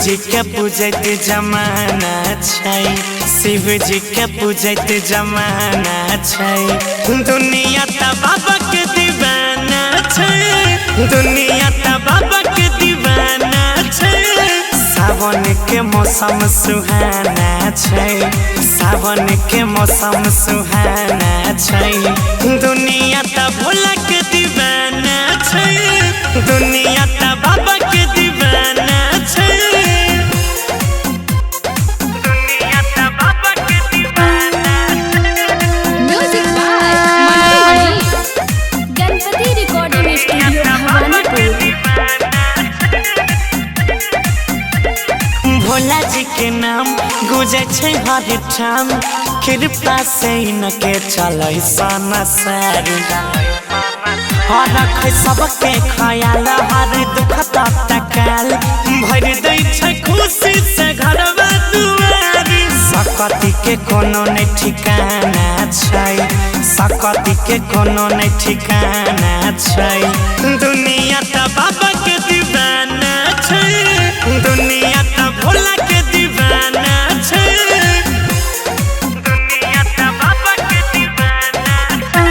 जी के पूजत जमाना छै, शिव जी के पूजत जमाना छै। दुनिया त बाबा के दीवाना छै, दुनिया त बाबा के दीवाना छै। सावन के मौसम सुहाना छै, सावन के मौसम सुहाना छै। दुनिया त भोला के दीवाना छै, दुनिया त बाबा के दीवाना छै। दुनिया त बाबा के दीवाना छै। Music by Mantu Mani, Ganpati recording studio Bhawanipur. Bhola ji के नाम गुजे छै हर ठाम, कृपा से इनके चलै संसार। हर सबके ख्याल हर दुख तत्काल, भर दै छै खुशी से घरवा दुआरी। सकती के कोनो नहीं ठिकाना छै, सकती के कोनो नहीं ठिकाना छै। दुनिया त बाबा के दीवाना छै, दुनिया त भोला के दीवाना छै। दुनिया त बाबा के दीवाना छै।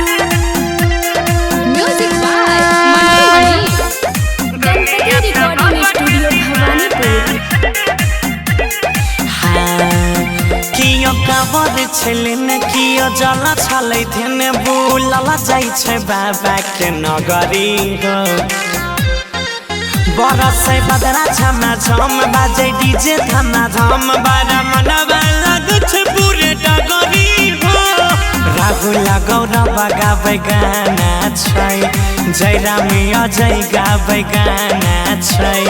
Music by Mantu Mani, Ganpati recording studio Bhawanipur. कियो कावर छले न कियो जला छलै धेन, बुलला जाइ छै बाबा के नगरी हो। बरसे बदरा झमा झम बाजे डीजे धमा धम, बारा मनवा लागै छै पूरे डगरी हो। राहुल गौरव गाबै गाना छै, जयराम अजय गाबै गाना छै।